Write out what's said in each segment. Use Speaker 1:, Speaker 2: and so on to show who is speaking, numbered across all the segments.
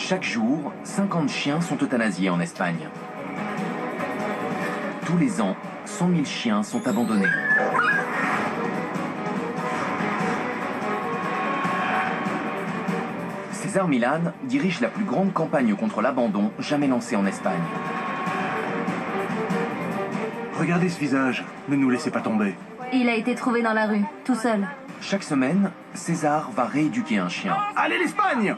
Speaker 1: Chaque jour, 50 chiens sont euthanasiés en Espagne. Tous les ans, 100 000 chiens sont abandonnés. César Millan dirige la plus grande campagne contre l'abandon jamais lancée en Espagne.
Speaker 2: Regardez ce visage, ne nous laissez pas tomber.
Speaker 3: Il a été trouvé dans la rue, tout seul.
Speaker 1: Chaque semaine, César va rééduquer un chien.
Speaker 2: Allez l'Espagne!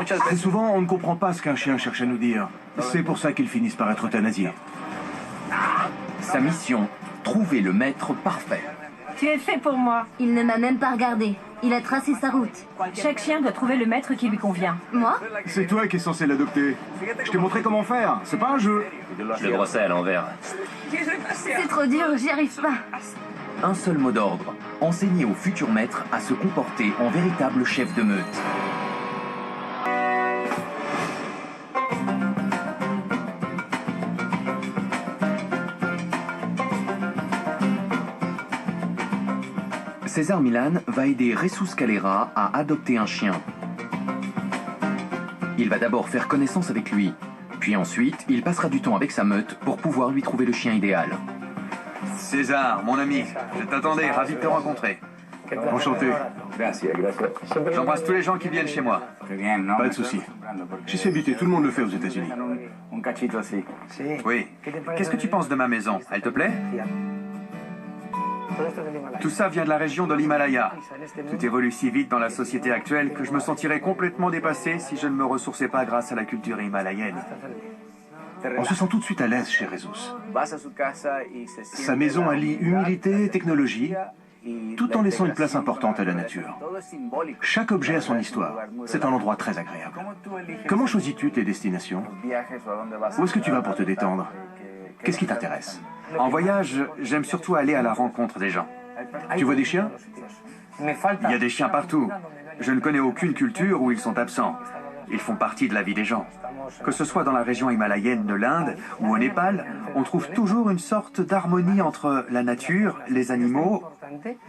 Speaker 2: Très souvent, on ne comprend pas ce qu'un chien cherche à nous dire. C'est pour ça qu'ils finissent par être euthanasiés.
Speaker 1: Sa mission, trouver le maître parfait.
Speaker 4: Tu es fait pour moi.
Speaker 3: Il ne m'a même pas regardé. Il a tracé sa route.
Speaker 4: Chaque chien doit trouver le maître qui lui convient.
Speaker 3: Moi?
Speaker 2: C'est toi qui es censé l'adopter. Je t'ai montré comment faire, c'est pas un jeu.
Speaker 5: Je le brossais à l'envers.
Speaker 3: C'est trop dur, j'y arrive pas.
Speaker 1: Un seul mot d'ordre, enseigner au futur maître à se comporter en véritable chef de meute. César Millan va aider Jesus Calera à adopter un chien. Il va d'abord faire connaissance avec lui, puis ensuite, il passera du temps avec sa meute pour pouvoir lui trouver le chien idéal.
Speaker 6: César, mon ami, je t'attendais, ravi de te rencontrer.
Speaker 2: Enchanté.
Speaker 6: J'embrasse tous les gens qui viennent chez moi.
Speaker 2: Pas de souci. J'y suis habitué, tout le monde le fait aux États-Unis.
Speaker 6: Oui. Qu'est-ce que tu penses de ma maison? Elle te plaît? Tout ça vient de la région de l'Himalaya. Tout évolue si vite dans la société actuelle que je me sentirais complètement dépassé si je ne me ressourçais pas grâce à la culture himalayenne.
Speaker 2: On se sent tout de suite à l'aise chez Jesus. Sa maison allie humilité et technologie, tout en laissant une place importante à la nature. Chaque objet a son histoire. C'est un endroit très agréable. Comment choisis-tu tes destinations? Où est-ce que tu vas pour te détendre? Qu'est-ce qui t'intéresse?
Speaker 6: En voyage, j'aime surtout aller à la rencontre des gens.
Speaker 2: Tu vois des chiens?
Speaker 6: Il y a des chiens partout. Je ne connais aucune culture où ils sont absents. Ils font partie de la vie des gens. Que ce soit dans la région himalayenne de l'Inde ou au Népal, on trouve toujours une sorte d'harmonie entre la nature, les animaux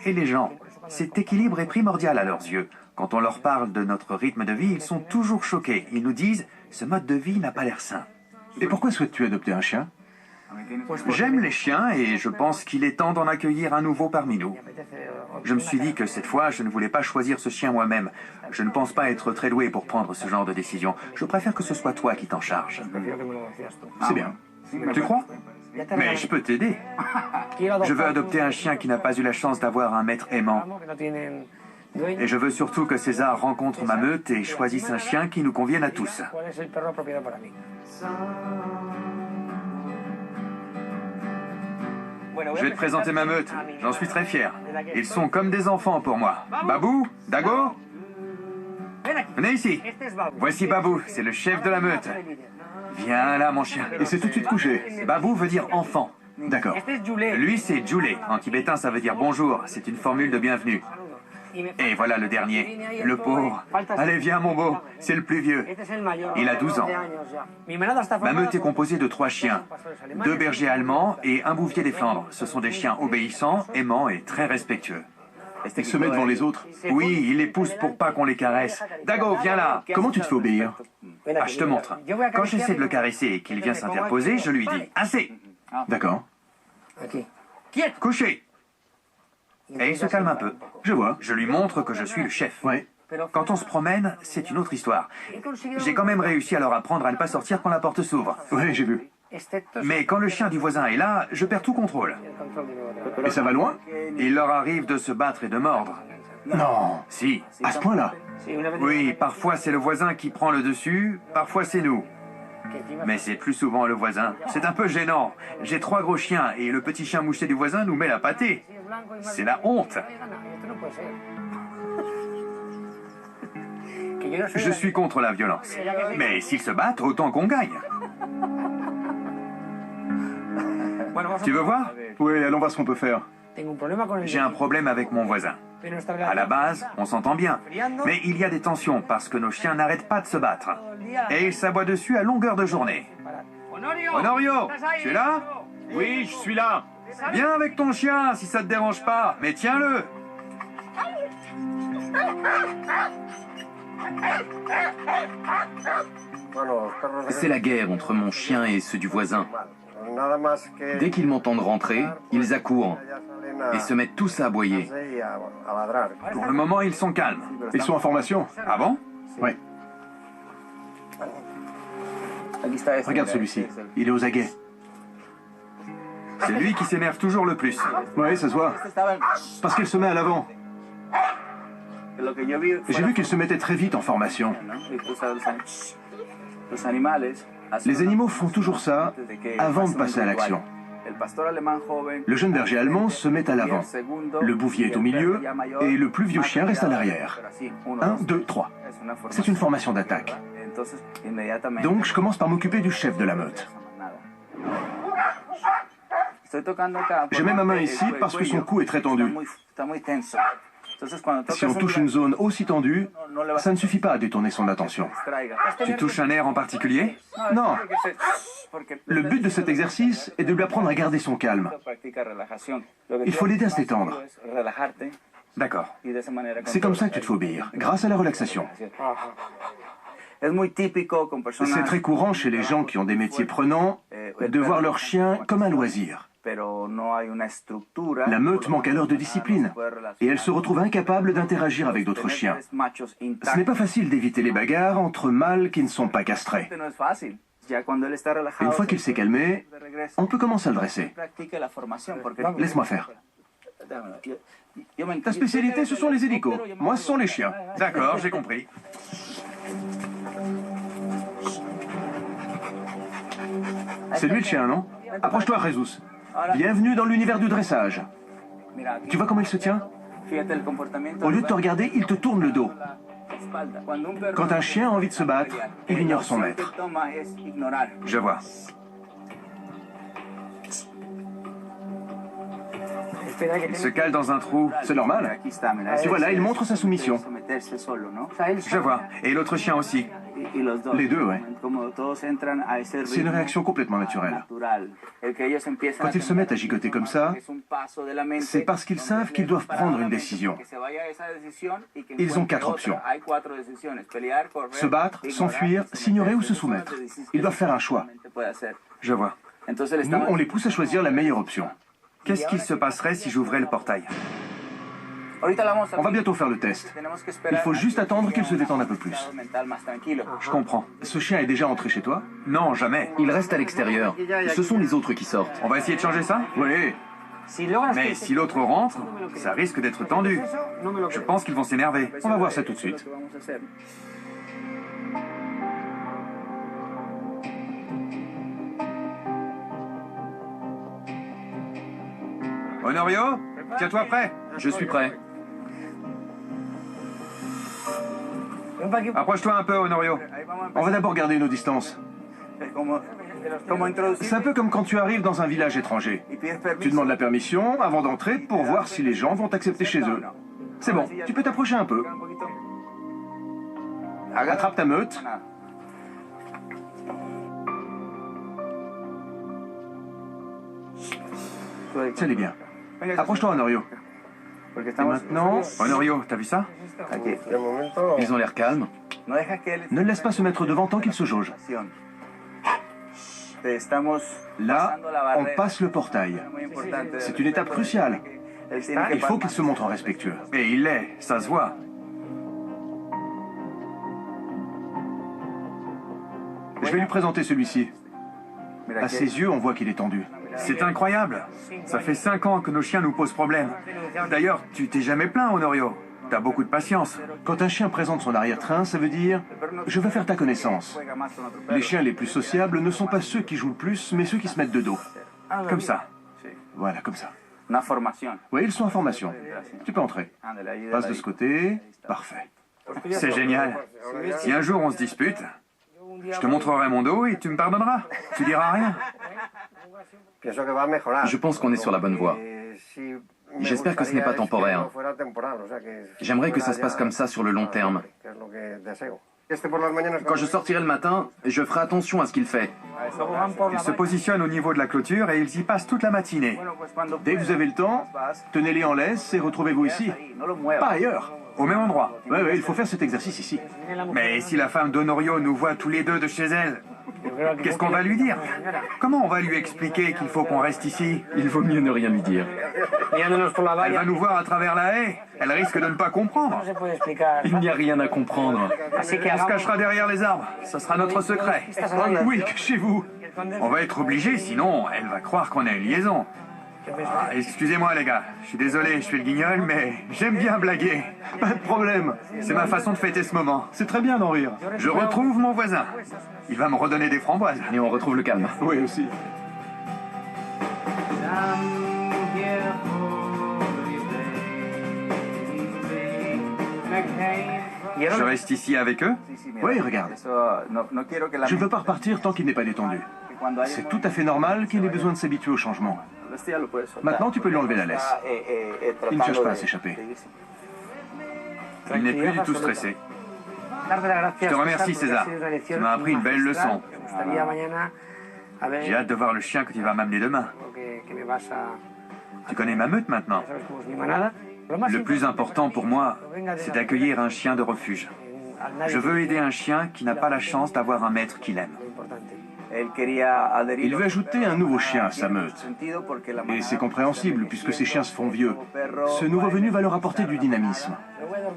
Speaker 6: et les gens. Cet équilibre est primordial à leurs yeux. Quand on leur parle de notre rythme de vie, ils sont toujours choqués. Ils nous disent « ce mode de vie n'a pas l'air sain ».
Speaker 2: Et pourquoi souhaites-tu adopter un chien?
Speaker 6: J'aime les chiens et je pense qu'il est temps d'en accueillir un nouveau parmi nous. Je me suis dit que cette fois, je ne voulais pas choisir ce chien moi-même. Je ne pense pas être très doué pour prendre ce genre de décision. Je préfère que ce soit toi qui t'en charge.
Speaker 2: C'est bien.
Speaker 6: Tu crois? Mais je peux t'aider. Je veux adopter un chien qui n'a pas eu la chance d'avoir un maître aimant. Et je veux surtout que César rencontre ma meute et choisisse un chien qui nous convienne à tous. Je vais te présenter ma meute. J'en suis très fier. Ils sont comme des enfants pour moi. Babou, Dago, venez ici. Voici Babou, c'est le chef de la meute. Viens là, mon chien.
Speaker 2: Et c'est tout de suite couché.
Speaker 6: Babou veut dire enfant.
Speaker 2: D'accord.
Speaker 6: Lui, c'est Djoulé. En tibétain, ça veut dire bonjour. C'est une formule de bienvenue. Et voilà le dernier, le pauvre. Allez, viens, mon beau. C'est le plus vieux. Il a 12 ans. Ma meute est composée de 3 chiens. 2 bergers allemands et un bouvier des Flandres. Ce sont des chiens obéissants, aimants et très respectueux.
Speaker 2: Ils se mettent devant les autres?
Speaker 6: Oui, ils les poussent pour pas qu'on les caresse. Dago, viens là.
Speaker 2: Comment tu te fais obéir?
Speaker 6: Ah, je te montre. Quand j'essaie de le caresser et qu'il vient s'interposer, je lui dis « Assez !»
Speaker 2: D'accord.
Speaker 6: Couché. Et il se calme un peu.
Speaker 2: Je vois.
Speaker 6: Je lui montre que je suis le chef.
Speaker 2: Ouais.
Speaker 6: Quand on se promène, c'est une autre histoire. J'ai quand même réussi à leur apprendre à ne pas sortir quand la porte s'ouvre.
Speaker 2: Ouais, j'ai vu.
Speaker 6: Mais quand le chien du voisin est là, je perds tout contrôle.
Speaker 2: Et ça va loin?
Speaker 6: Il leur arrive de se battre et de mordre.
Speaker 2: Non.
Speaker 6: Si.
Speaker 2: À ce point-là?
Speaker 6: Oui, parfois c'est le voisin qui prend le dessus, parfois c'est nous. Mais c'est plus souvent le voisin. C'est un peu gênant. J'ai 3 gros chiens et le petit chien moucheté du voisin nous met la pâtée. C'est la honte. Je suis contre la violence. Mais s'ils se battent, autant qu'on gagne. Tu veux voir?
Speaker 2: Oui, allons voir ce qu'on peut faire.
Speaker 6: J'ai un problème avec mon voisin. À la base, on s'entend bien. Mais il y a des tensions parce que nos chiens n'arrêtent pas de se battre. Et ils s'aboient dessus à longueur de journée. Honorio, tu es là?
Speaker 5: Oui, je suis là.
Speaker 6: Viens avec ton chien si ça te dérange pas, mais tiens-le.
Speaker 1: C'est la guerre entre mon chien et ceux du voisin. Dès qu'ils m'entendent rentrer, ils accourent et se mettent tous à aboyer.
Speaker 6: Pour le moment, ils sont calmes.
Speaker 2: Ils sont en formation.
Speaker 6: Ah bon?
Speaker 2: Oui. Regarde celui-ci. Il est aux aguets.
Speaker 6: C'est lui qui s'énerve toujours le plus.
Speaker 2: Oui, ça se voit. Parce qu'il se met à l'avant. J'ai vu qu'il se mettait très vite en formation. Les animaux font toujours ça avant de passer à l'action. Le jeune berger allemand se met à l'avant. Le bouvier est au milieu et le plus vieux chien reste à l'arrière. 1, 2, 3. C'est une formation d'attaque. Donc je commence par m'occuper du chef de la meute. Je mets ma main ici parce que son cou est très tendu. Si on touche une zone aussi tendue, ça ne suffit pas à détourner son attention.
Speaker 6: Tu touches un air en particulier?
Speaker 2: Non. Le but de cet exercice est de lui apprendre à garder son calme. Il faut l'aider à se détendre.
Speaker 6: D'accord.
Speaker 2: C'est comme ça que tu te fais obéir, grâce à la relaxation. C'est très courant chez les gens qui ont des métiers prenants de voir leur chien comme un loisir. La meute manque alors de discipline et elle se retrouve incapable d'interagir avec d'autres chiens. Ce n'est pas facile d'éviter les bagarres entre mâles qui ne sont pas castrés. Une fois qu'il s'est calmé, on peut commencer à le dresser. Laisse-moi faire. Ta spécialité, ce sont les hélicos. Moi, ce sont les chiens.
Speaker 6: D'accord, j'ai compris.
Speaker 2: C'est lui le chien, non? Approche-toi, Jesus. Bienvenue dans l'univers du dressage. Tu vois comment il se tient? Au lieu de te regarder, il te tourne le dos. Quand un chien a envie de se battre, il ignore son maître.
Speaker 6: Je vois. Il se cale dans un trou.
Speaker 2: C'est normal. Tu vois, là, il montre sa soumission.
Speaker 6: Je vois. Et l'autre chien aussi.
Speaker 2: Les deux, ouais. C'est une réaction complètement naturelle. Quand ils se mettent à gigoter comme ça, c'est parce qu'ils savent qu'ils doivent prendre une décision. Ils ont 4 options. Se battre, s'enfuir, s'ignorer ou se soumettre. Ils doivent faire un choix.
Speaker 6: Je vois.
Speaker 2: Nous, on les pousse à choisir la meilleure option.
Speaker 6: Qu'est-ce qui se passerait si j'ouvrais le portail?
Speaker 2: On va bientôt faire le test. Il faut juste attendre qu'il se détende un peu plus.
Speaker 6: Je comprends.
Speaker 2: Ce chien est déjà entré chez toi?
Speaker 6: Non, jamais.
Speaker 1: Il reste à l'extérieur. Ce sont les autres qui sortent.
Speaker 6: On va essayer de changer ça?
Speaker 2: Oui.
Speaker 6: Mais si l'autre rentre, ça risque d'être tendu. Je pense qu'ils vont s'énerver.
Speaker 2: On va voir ça tout de suite.
Speaker 6: Honorio, tiens-toi prêt.
Speaker 1: Je suis prêt.
Speaker 6: Approche-toi un peu, Honorio.
Speaker 2: On va d'abord garder nos distances. C'est un peu comme quand tu arrives dans un village étranger. Tu demandes la permission avant d'entrer pour voir si les gens vont t'accepter chez eux. C'est bon, tu peux t'approcher un peu. Attrape ta meute. Tiens-les bien. Approche-toi, Honorio. Et maintenant...
Speaker 6: Honorio, t'as vu ça?
Speaker 1: Ils ont l'air calmes.
Speaker 2: Ne le laisse pas se mettre devant tant qu'il se jauge. Là, on passe le portail. C'est une étape cruciale. Il faut qu'il se montre respectueux.
Speaker 6: Et il l'est, ça se voit.
Speaker 2: Je vais lui présenter celui-ci. À ses yeux, on voit qu'il est tendu.
Speaker 6: C'est incroyable. Ça fait 5 ans que nos chiens nous posent problème. D'ailleurs, tu t'es jamais plaint, Honorio. T'as beaucoup de patience.
Speaker 2: Quand un chien présente son arrière-train, ça veut dire « je veux faire ta connaissance ». Les chiens les plus sociables ne sont pas ceux qui jouent le plus, mais ceux qui se mettent de dos.
Speaker 6: Comme ça.
Speaker 2: Voilà, comme ça. Oui, ils sont en formation. Tu peux entrer. Passe de ce côté. Parfait.
Speaker 6: C'est génial. Si un jour on se dispute, je te montrerai mon dos et tu me pardonneras. Tu diras rien.
Speaker 1: Je pense qu'on est sur la bonne voie. J'espère que ce n'est pas temporaire. J'aimerais que ça se passe comme ça sur le long terme. Quand je sortirai le matin, je ferai attention à ce qu'il fait.
Speaker 6: Ils se positionnent au niveau de la clôture et ils y passent toute la matinée.
Speaker 2: Dès que vous avez le temps, tenez-les en laisse et retrouvez-vous ici. Pas ailleurs.
Speaker 6: Au même endroit.
Speaker 2: Oui, il faut faire cet exercice ici.
Speaker 6: Mais si la femme d'Honorio nous voit tous les deux de chez elle, qu'est-ce qu'on va lui dire? Comment on va lui expliquer qu'il faut qu'on reste ici?
Speaker 5: Il vaut mieux ne rien lui dire.
Speaker 6: Elle va nous voir à travers la haie. Elle risque de ne pas comprendre.
Speaker 5: Il n'y a rien à comprendre.
Speaker 6: On se cachera derrière les arbres. Ce sera notre secret.
Speaker 2: Oui, cachez-vous.
Speaker 6: On va être obligé, sinon elle va croire qu'on a une liaison. Ah, excusez-moi les gars, je suis désolé, je suis le guignol, mais j'aime bien blaguer.
Speaker 2: Pas de problème.
Speaker 6: C'est ma façon de fêter ce moment.
Speaker 2: C'est très bien d'en rire.
Speaker 6: Je retrouve mon voisin. Il va me redonner des framboises.
Speaker 5: Et on retrouve le calme.
Speaker 2: Oui, aussi.
Speaker 6: Je reste ici avec eux?
Speaker 2: Oui, regarde. Je ne veux pas repartir tant qu'il n'est pas détendu. C'est tout à fait normal qu'il ait besoin de s'habituer au changement. Maintenant, tu peux lui enlever la laisse. Il ne cherche pas à s'échapper.
Speaker 6: Il n'est plus du tout stressé. Je te remercie, César. Tu m'as appris une belle leçon. J'ai hâte de voir le chien que tu vas m'amener demain. Tu connais ma meute maintenant. Le plus important pour moi, c'est d'accueillir un chien de refuge. Je veux aider un chien qui n'a pas la chance d'avoir un maître qu'il aime.
Speaker 2: Il veut ajouter un nouveau chien à sa meute. Et c'est compréhensible, puisque ces chiens se font vieux. Ce nouveau venu va leur apporter du dynamisme.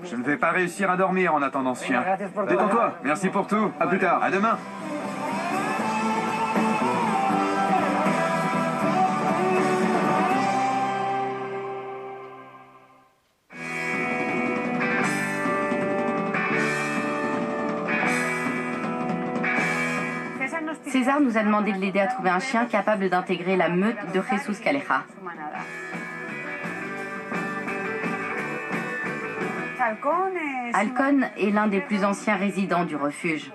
Speaker 6: Je ne vais pas réussir à dormir en attendant ce chien.
Speaker 2: Détends-toi.
Speaker 6: Merci pour tout.
Speaker 2: À plus tard.
Speaker 6: À demain.
Speaker 7: César nous a demandé de l'aider à trouver un chien capable d'intégrer la meute de Jesus Calleja. Halcón est l'un des plus anciens résidents du refuge.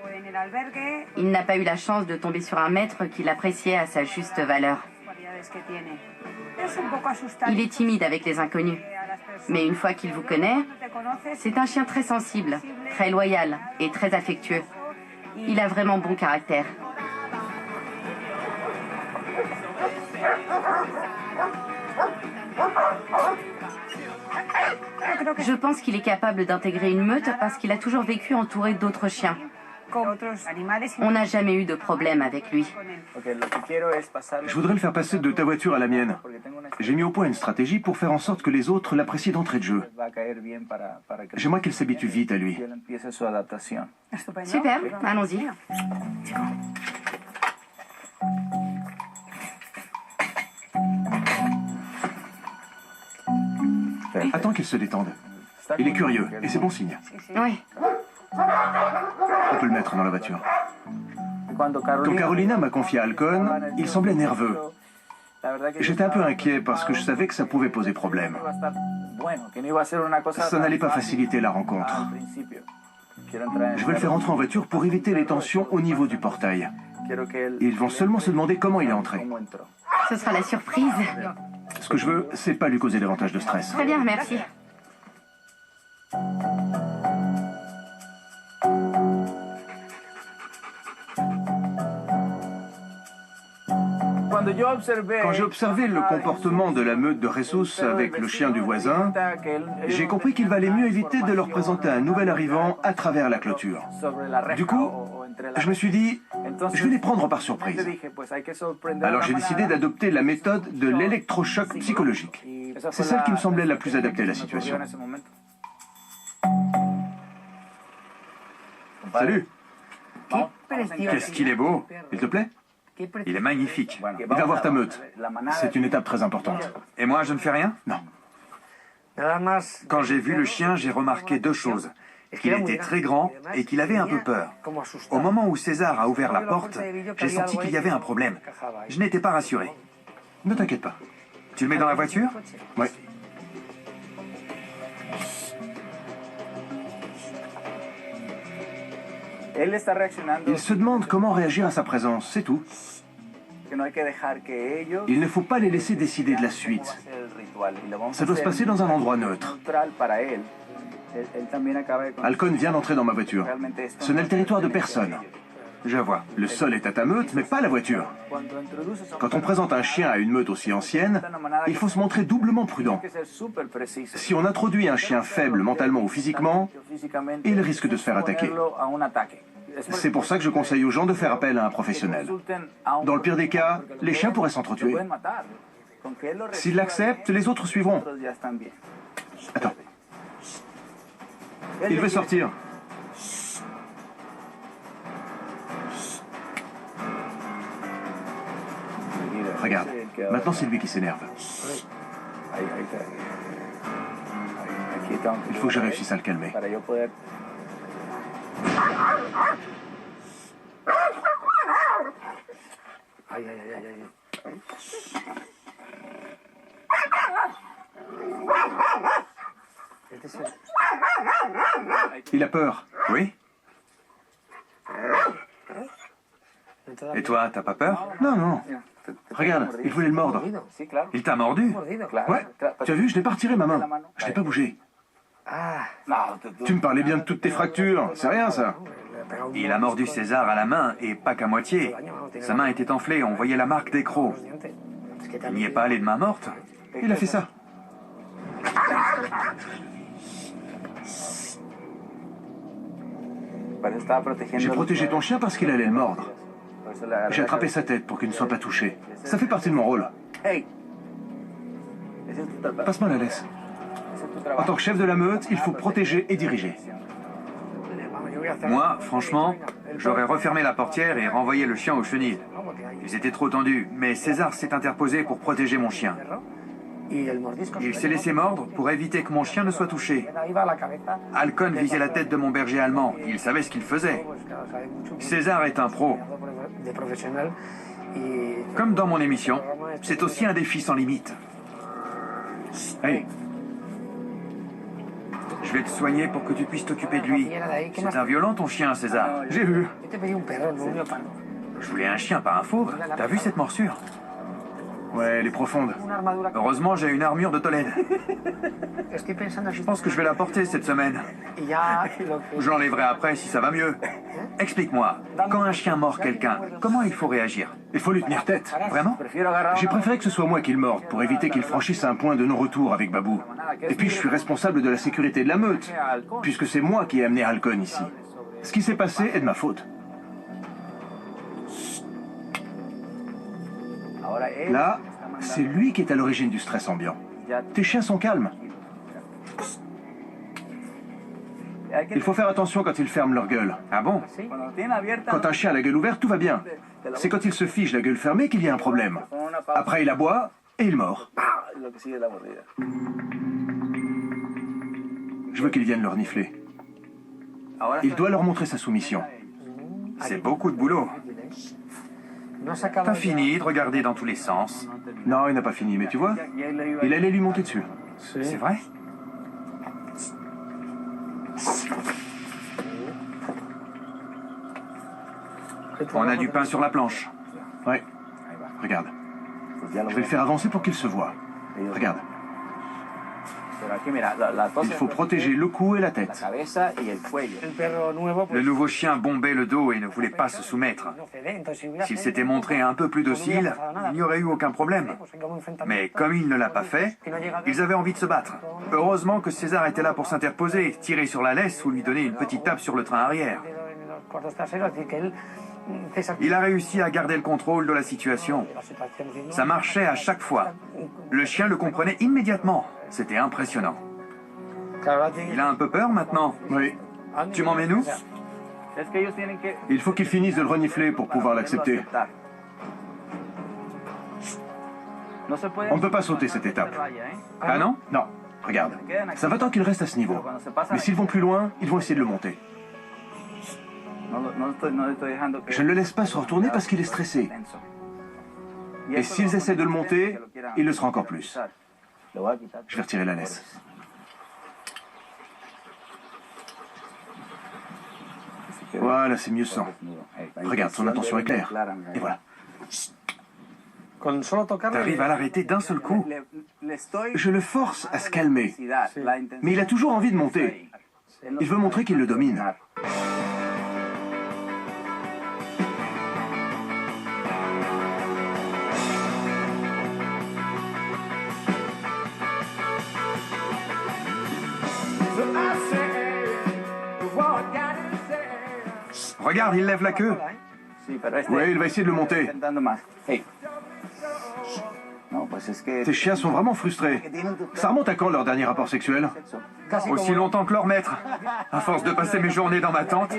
Speaker 7: Il n'a pas eu la chance de tomber sur un maître qui l'appréciait à sa juste valeur. Il est timide avec les inconnus, mais une fois qu'il vous connaît, c'est un chien très sensible, très loyal et très affectueux. Il a vraiment bon caractère. Je pense qu'il est capable d'intégrer une meute parce qu'il a toujours vécu entouré d'autres chiens. On n'a jamais eu de problème avec lui.
Speaker 2: Je voudrais le faire passer de ta voiture à la mienne. J'ai mis au point une stratégie pour faire en sorte que les autres l'apprécient d'entrée de jeu. J'aimerais qu'elle s'habitue vite à lui.
Speaker 7: Super, allons-y.
Speaker 2: Attends qu'il se détende. Il est curieux, et c'est bon signe.
Speaker 7: Oui.
Speaker 2: On peut le mettre dans la voiture. Quand Carolina m'a confié à Halcón, il semblait nerveux. J'étais un peu inquiet parce que je savais que ça pouvait poser problème. Ça n'allait pas faciliter la rencontre. Je vais le faire entrer en voiture pour éviter les tensions au niveau du portail. Ils vont seulement se demander comment il est entré.
Speaker 7: Ce sera la surprise.
Speaker 2: Ce que je veux, c'est pas lui causer davantage de stress.
Speaker 7: Très bien, merci.
Speaker 2: Quand j'ai observé le comportement de la meute de Jesus avec le chien du voisin, j'ai compris qu'il valait mieux éviter de leur présenter un nouvel arrivant à travers la clôture. Du coup, je me suis dit, je vais les prendre par surprise. Alors j'ai décidé d'adopter la méthode de l'électrochoc psychologique. C'est celle qui me semblait la plus adaptée à la situation. Salut.
Speaker 6: Qu'est-ce qu'il est beau.
Speaker 2: Il te plaît?
Speaker 6: Il est magnifique.
Speaker 2: Va voir ta meute. C'est une étape très importante.
Speaker 6: Et moi, je ne fais rien?
Speaker 2: Non.
Speaker 6: Quand j'ai vu le chien, j'ai remarqué deux choses. Qu'il était très grand et qu'il avait un peu peur. Au moment où César a ouvert la porte, j'ai senti qu'il y avait un problème. Je n'étais pas rassuré.
Speaker 2: Ne t'inquiète pas.
Speaker 6: Tu le mets dans la voiture?
Speaker 2: Oui. Il se demande comment réagir à sa présence, c'est tout. Il ne faut pas les laisser décider de la suite. Ça doit se passer dans un endroit neutre. Halcón vient d'entrer dans ma voiture. Ce n'est le territoire de personne.
Speaker 6: Je vois.
Speaker 2: Le sol est à ta meute, mais pas la voiture. Quand on présente un chien à une meute aussi ancienne, il faut se montrer doublement prudent. Si on introduit un chien faible mentalement ou physiquement, il risque de se faire attaquer. C'est pour ça que je conseille aux gens de faire appel à un professionnel. Dans le pire des cas, les chiens pourraient s'entretuer. S'ils l'acceptent, les autres suivront. Attends. Il veut sortir. Regarde, maintenant c'est lui qui s'énerve. Il faut que je réussisse à le calmer. Il a peur.
Speaker 6: Oui? Et toi, t'as pas peur?
Speaker 2: Non, non. Regarde, il voulait le mordre.
Speaker 6: Il t'a mordu?
Speaker 2: Ouais. Tu as vu, je n'ai pas retiré ma main. Je n'ai pas bougé. Tu me parlais bien de toutes tes fractures. C'est rien, ça.
Speaker 6: Il a mordu César à la main, et pas qu'à moitié. Sa main était enflée, on voyait la marque des crocs. Il n'y est pas allé de main morte.
Speaker 2: Il a fait ça. J'ai protégé ton chien parce qu'il allait le mordre. J'ai attrapé sa tête pour qu'il ne soit pas touché. Ça fait partie de mon rôle. Passe-moi la laisse. En tant que chef de la meute, il faut protéger et diriger.
Speaker 6: Moi, franchement, j'aurais refermé la portière et renvoyé le chien aux chenilles. Ils étaient trop tendus, mais César s'est interposé pour protéger mon chien. Il s'est laissé mordre pour éviter que mon chien ne soit touché. Halcon visait la tête de mon berger allemand. Il savait ce qu'il faisait. César est un pro. Comme dans mon émission, c'est aussi un défi sans limite.
Speaker 2: Hey.
Speaker 6: Je vais te soigner pour que tu puisses t'occuper de lui. C'est un violent ton chien, César.
Speaker 2: J'ai vu.
Speaker 6: Je voulais un chien, pas un fauve. T'as vu cette morsure?
Speaker 2: Ouais, elle est profonde.
Speaker 6: Heureusement, j'ai une armure de Tolède. Je pense que je vais la porter cette semaine. Je l'enlèverai après si ça va mieux. Explique-moi, quand un chien mord quelqu'un, comment il faut réagir?
Speaker 2: Il faut lui tenir tête.
Speaker 6: Vraiment?
Speaker 2: J'ai préféré que ce soit moi qui le morde pour éviter qu'il franchisse un point de non-retour avec Babou. Et puis je suis responsable de la sécurité de la meute, puisque c'est moi qui ai amené Halcon ici. Ce qui s'est passé est de ma faute. Là, c'est lui qui est à l'origine du stress ambiant. Tes chiens sont calmes. Il faut faire attention quand ils ferment leur gueule.
Speaker 6: Ah bon?
Speaker 2: Quand un chien a la gueule ouverte, tout va bien. C'est quand il se fige la gueule fermée qu'il y a un problème. Après, il aboie et il mord. Je veux qu'il vienne leur nifler. Il doit leur montrer sa soumission.
Speaker 6: C'est beaucoup de boulot. T'as fini de regarder dans tous les sens?
Speaker 2: Non, il n'a pas fini, mais tu vois, il allait lui monter dessus.
Speaker 6: C'est vrai? On a du pain sur la planche.
Speaker 2: Ouais. Regarde. Je vais le faire avancer pour qu'il se voie. Regarde. Il faut protéger le cou et la tête.
Speaker 6: Le nouveau chien bombait le dos et ne voulait pas se soumettre. S'il s'était montré un peu plus docile, il n'y aurait eu aucun problème. Mais comme il ne l'a pas fait, ils avaient envie de se battre. Heureusement que César était là pour s'interposer, tirer sur la laisse ou lui donner une petite tape sur le train arrière. Il a réussi à garder le contrôle de la situation. Ça marchait à chaque fois. Le chien le comprenait immédiatement. C'était impressionnant. Il a un peu peur maintenant?
Speaker 2: Oui.
Speaker 6: Tu m'emmènes où?
Speaker 2: Il faut qu'il finisse de le renifler pour pouvoir l'accepter. On ne peut pas sauter cette étape.
Speaker 6: Ah non?
Speaker 2: Non. Regarde. Ça va tant qu'il reste à ce niveau. Mais s'ils vont plus loin, ils vont essayer de le monter. Je ne le laisse pas se retourner parce qu'il est stressé. Et s'ils essaient de le monter, il le sera encore plus. Je vais retirer la laisse. Voilà, c'est mieux sans. Regarde, son intention est claire. Et voilà.
Speaker 6: T'arrives à l'arrêter d'un seul coup.
Speaker 2: Je le force à se calmer. Mais il a toujours envie de monter. Il veut montrer qu'il le domine.
Speaker 6: Regarde, il lève la queue.
Speaker 2: Ouais, il va essayer de le monter. Ces chiens sont vraiment frustrés. Ça remonte à quand leur dernier rapport sexuel?
Speaker 6: Aussi longtemps que leur maître. À force de passer mes journées dans ma tente.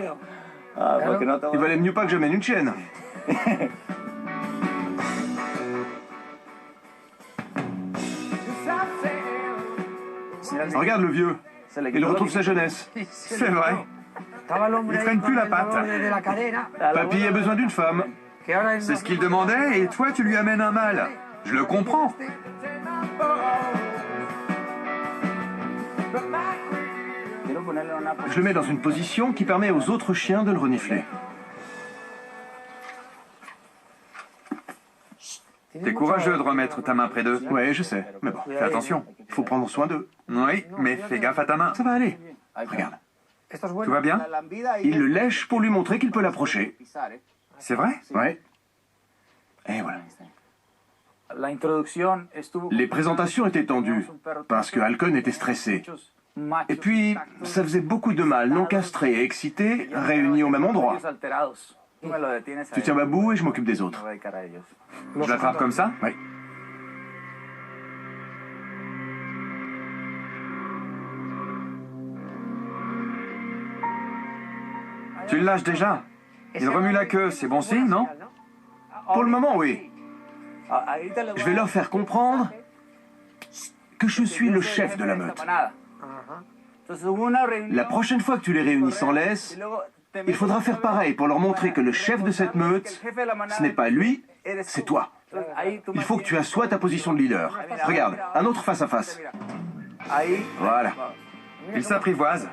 Speaker 2: Il valait mieux pas que je mène une chienne. Regarde le vieux. Il retrouve sa jeunesse.
Speaker 6: C'est vrai. Il traîne plus la patte.
Speaker 2: Papy a besoin d'une femme.
Speaker 6: C'est ce qu'il demandait et toi tu lui amènes un mâle. Je le comprends.
Speaker 2: Je le mets dans une position qui permet aux autres chiens de le renifler.
Speaker 6: T'es courageux de remettre ta main près d'eux.
Speaker 2: Ouais, je sais, mais bon,
Speaker 6: Fais attention.
Speaker 2: il faut prendre soin d'eux.
Speaker 6: Oui, mais fais gaffe à ta main.
Speaker 2: Ça va aller. Regarde.
Speaker 6: Tout va bien?
Speaker 2: Il le lèche pour lui montrer qu'il peut l'approcher.
Speaker 6: C'est vrai?
Speaker 2: Ouais. Et voilà. Les présentations étaient tendues parce que Halcon était stressé. Et puis, ça faisait beaucoup de mâles non castrés et excités réunis au même endroit. Tu tiens ma boue et je m'occupe des autres.
Speaker 6: Je l'attrape comme ça?
Speaker 2: Oui.
Speaker 6: Tu le lâches déjà? Il remue la queue, c'est bon signe, non?
Speaker 2: Pour le moment, oui. Je vais leur faire comprendre que je suis le chef de la meute. La prochaine fois que tu les réunis sans laisse, il faudra faire pareil pour leur montrer que le chef de cette meute, ce n'est pas lui, c'est toi. Il faut que tu assoies ta position de leader. Regarde, un autre face à face. Voilà.
Speaker 6: Il s'apprivoise.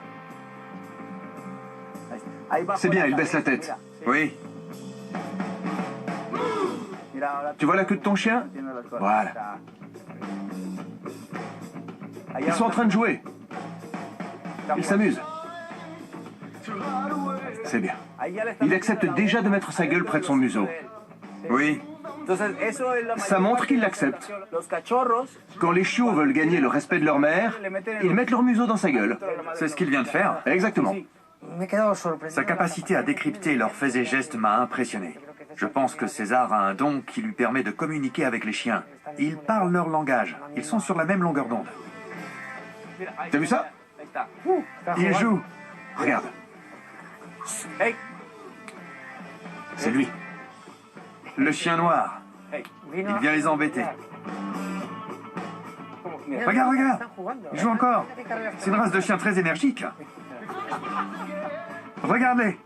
Speaker 2: C'est bien, il baisse la tête.
Speaker 6: Oui.
Speaker 2: Tu vois la queue de ton chien? Voilà. Ils sont en train de jouer. Ils s'amusent. C'est bien. Il accepte déjà de mettre sa gueule près de son museau.
Speaker 6: Oui.
Speaker 2: Ça montre qu'il l'accepte. Quand les chiots veulent gagner le respect de leur mère, ils mettent leur museau dans sa gueule.
Speaker 6: C'est ce qu'il vient de faire.
Speaker 2: Exactement.
Speaker 6: Sa capacité à décrypter leurs faits et gestes m'a impressionné. Je pense que César a un don qui lui permet de communiquer avec les chiens. Ils parlent leur langage. Ils sont sur la même longueur d'onde.
Speaker 2: T'as vu ça?
Speaker 6: Ils jouent.
Speaker 2: Regarde. C'est lui.
Speaker 6: Le chien noir. Il vient les embêter. Regarde, regarde. Il joue encore. C'est une race de chiens très énergique. Regardez.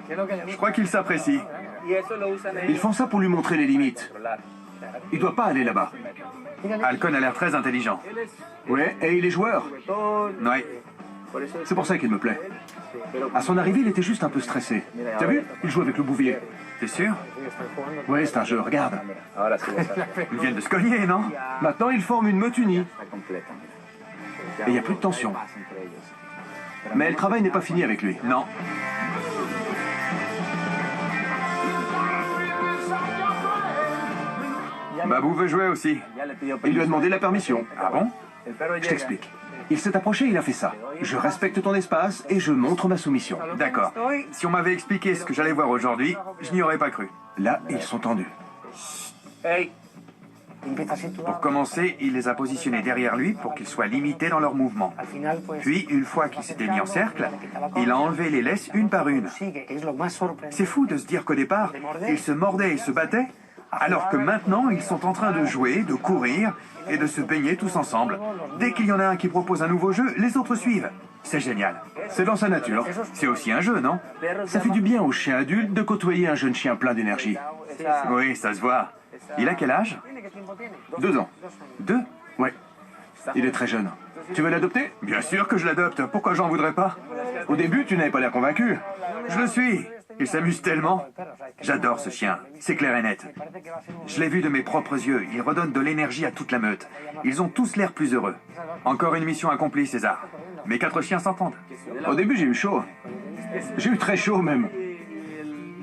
Speaker 6: Je crois qu'ils s'apprécient.
Speaker 2: Ils font ça pour lui montrer les limites. Il doit pas aller là-bas.
Speaker 6: Halcon a l'air très intelligent.
Speaker 2: Ouais, et il est joueur.
Speaker 6: Oui.
Speaker 2: C'est pour ça qu'il me plaît. À son arrivée, il était juste un peu stressé. T'as vu? Il joue avec le bouvier.
Speaker 6: T'es sûr?
Speaker 2: Ouais, c'est un jeu, regarde.
Speaker 6: Ils viennent de se cogner, non?
Speaker 2: Maintenant, ils forment une meute unie. Et il n'y a plus de tension. Mais le travail n'est pas fini avec lui.
Speaker 6: Non. Babou veut jouer aussi.
Speaker 2: Il lui a demandé la permission.
Speaker 6: Ah bon?
Speaker 2: Je t'explique. Il s'est approché, il a fait ça. Je respecte ton espace et je montre ma soumission.
Speaker 6: D'accord. Si on m'avait expliqué ce que j'allais voir aujourd'hui, je n'y aurais pas cru.
Speaker 2: Là, ils sont tendus.
Speaker 6: Pour commencer, il les a positionnés derrière lui pour qu'ils soient limités dans leurs mouvements. Puis, une fois qu'ils s'étaient mis en cercle, il a enlevé les laisses une par une. C'est fou de se dire qu'au départ, ils se mordaient et se battaient, alors que maintenant, ils sont en train de jouer, de courir et de se baigner tous ensemble. Dès qu'il y en a un qui propose un nouveau jeu, les autres suivent. C'est génial.
Speaker 2: C'est dans sa nature.
Speaker 6: C'est aussi un jeu, non?
Speaker 2: Ça fait du bien aux chiens adultes de côtoyer un jeune chien plein d'énergie.
Speaker 6: Oui, ça se voit. Il a quel âge?
Speaker 2: 2 ans.
Speaker 6: 2?
Speaker 2: Ouais. Il est très jeune. Tu veux l'adopter?
Speaker 6: Bien sûr que je l'adopte. Pourquoi j'en voudrais pas?
Speaker 2: Au début, tu n'avais pas l'air convaincu.
Speaker 6: Je le suis. Il s'amuse tellement. J'adore ce chien. C'est clair et net. Je l'ai vu de mes propres yeux. Il redonne de l'énergie à toute la meute. Ils ont tous l'air plus heureux. Encore une mission accomplie, César. Mes 4 chiens s'entendent.
Speaker 2: Au début, j'ai eu chaud. J'ai eu très chaud, même.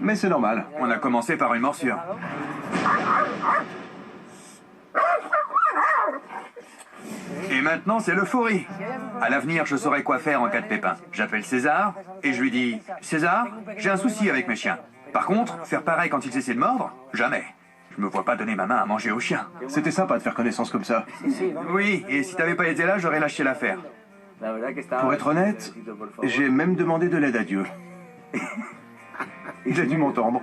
Speaker 2: Mais c'est normal.
Speaker 6: On a commencé par une morsure. Et maintenant, c'est l'euphorie. À l'avenir, je saurai quoi faire en cas de pépin. J'appelle César et je lui dis « César, j'ai un souci avec mes chiens. Par contre, faire pareil quand ils essaient de mordre, jamais. Je me vois pas donner ma main à manger aux chiens. »
Speaker 2: C'était sympa de faire connaissance comme ça.
Speaker 6: Oui, et si t'avais pas été là, j'aurais lâché l'affaire.
Speaker 2: Pour être honnête, j'ai même demandé de l'aide à Dieu. Il a dû m'entendre.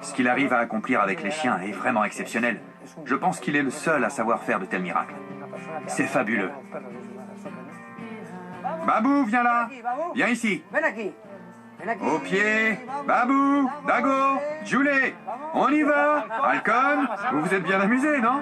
Speaker 6: Ce qu'il arrive à accomplir avec les chiens est vraiment exceptionnel. Je pense qu'il est le seul à savoir faire de tels miracles. C'est fabuleux. Babou, viens là. Viens ici. Au pied. Babou, Dago, Julie. On y va. Alcon, vous vous êtes bien amusés, non?